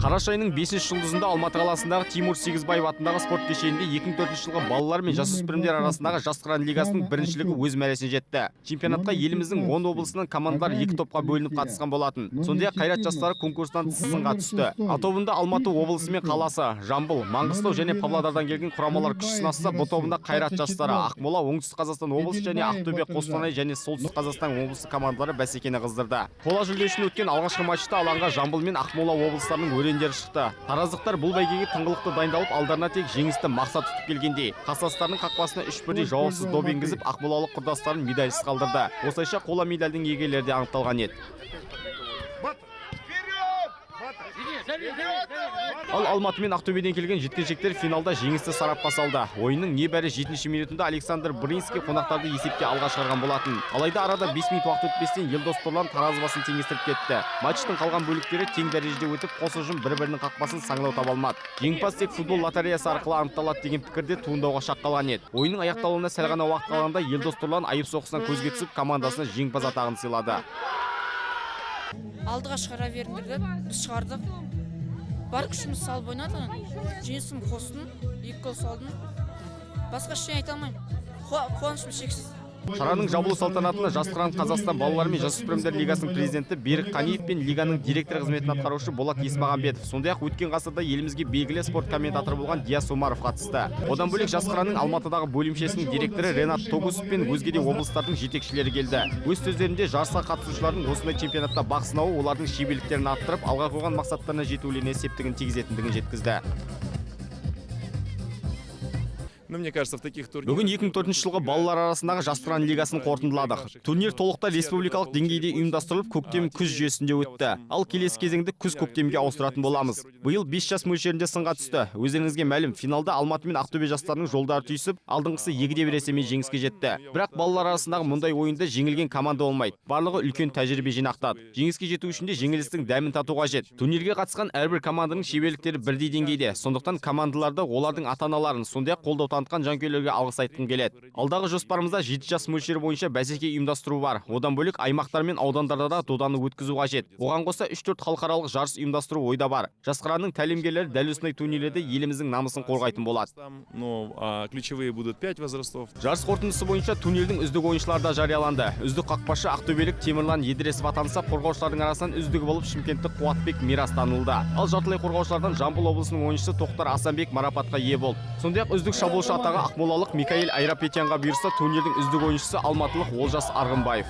Қараша айының 5-ші жұлдызында Алматы қаласындағы Тимур Сегізбаев атындағы спорт кешенінде 2004 жылғы балалар мен жасөспірімдер арасындағы Жас қыран лигасының біріншілігі өз мәресіне жетті. Чемпионатқа еліміздің 10 облысынан командалар 2 топқа бөлініп қатысқан болатын. Сондай-ақ қайрат жастары конкурстан сынға түсті. А тобында Алматы облысы мен қаласы, Жамбыл, Маңғыстау және Павлодардан келген құрамалар күш сынасса, бұл тобында қайрат жастары, Ақмола, Оңтүстік Қазақстан облысы және Ақтөбе, Қостанай және Солтүстік Қазақстан облысы командалары бәсекені қыздырды. Қола жүлде үшін өткен алғашқы матчта алаңға Жамбыл мен Ақмола облыстарының өрендері шықты. Тараздықтар бұл бәйгеге тыңғылықты дайындалып, алдарына тек жеңісті мақсат тұтып келгендей. Қастастарының қақпасына 3-1 жауапсыз доп енгізіп, ақмолалық құрдастарын медальсыз қалдырды. Осылайша қола медальдің иегерлері де анықталған еді. Ал Алматы мен Ақтөбеден келген жеткіншектер финалда жеңісті сарапқа салды. Ойынның небәрі 7-ші минутында Александр Бринский қонақтарды есепте алға шығарған болатын. Алайда арада 5 минут уақыт өтпестен Елдос Тұрлан тараз басын теңестіріп кетті. Матчтың қалған бөліктері тең дәрежеде өтіп, қос ұжым бір-бірінің қақпасын саңлау таба алмады. Жеңімпаз тек футбол лотереясы арқылы анықталады деген пікірде туындауға шақ қалған еді. Ойынның аяқталуына сәл ғана уақыт қалғанда Елдос Тұрлан айып соққысынан көзге түсіп, командасына жеңімпаз атағын сыйлады. Алдыға шығара беріңдер деп біз шығардық. Бар күшіміз салып ойнадық. Жеңісім қостым, 2 гол салдым. Басқа ештеңе айта алмаймын. Қуанышым шексіз. Шараның жабылу салтанатына Жас қыран Қазақстан балалар мен жасөспірімдер лигасының президенті Берік Қаниев пен лиганың директоры қызметін атқарушы Болат Есмағамбетов, сондай-ақ өткен ғасырда елімізге белгілі спорт комментаторы болған Диас Омаров қатысты. Одан бөлек Жас қыранның Алматыдағы бөлімшесінің директоры Ренат Тогусов пен өзге де облыстардың жетекшілері келді. Өз сөздерінде жарысқа қатысушылардың осындай чемпионатта бақ сынауы олардың шеберліктерін арттырып, алға қойған мақсаттарына жетуіне септігін тигізетіндігін жеткізді. Бүгін 2004 жылғы балалар арасындағы Жас қыран лигасын қорытындыладық. Турнир толықта республикалық деңгейде ұйымдастырылып, көктем-күз жүйесінде өтті. Ал келесі кезеңді күз-көктемге ауыстыратын боламыз. Биыл 5 жас мөлшерінде сынға түсті. Өздеріңізге мәлім, финалда Алматы мен Ақтөбе жастарының жолдары түйісіп, алдыңғысы 2-1 есебімен жеңіске жетті. Бірақ балалар арасындағы мұндай ойында жеңілген команда болмайды. Барлығы үлкен тәжірибе жинақтады. Жеңіске жету үшін де жеңілістің дәмін тату қажет. Турнирге қатысқан әрбір команданың шеберліктері бірдей деңгейде. Сондықтан командаларды олардың ата-аналарын, сондай-ақ қолдау танытқан жанкүйерлерге алғыс айтқым келеді. Алдағы жоспарымызда 7 жас мөлшері бойынша бәсеке ұйымдастыру бар. Одан бөлек аймақтар мен аудандарда да доданы өткізу қажет. Оған қоса 3-4 халықаралық жарыс ұйымдастыру ойда бар. Жас қыранның тәлімгерлері дәл осындай турнирлерде еліміздің намысын қорғайтын болады. Ключевые будут 5 возрастов. Жарыс қорытындысы бойынша турнирдің үздік ойыншылары да жарияланды. Үздік қақпашы ақтөбелік Темірлан Едресов атанса, қорғаушылардың арасынан үздігі болып шымкенттік Қуатбек Мирас танылды. Ал жартылай қорғаушылардан Жамбыл облысының ойыншысы Тоқтар Асанбек марапатқа ие болды. Сондай-ақ үздік шабуылшы атағы ақмолалық Микаэль Айрапетянға бұйырса, турнирдің үздік ойыншысы алматылық Олжас Арғынбаев.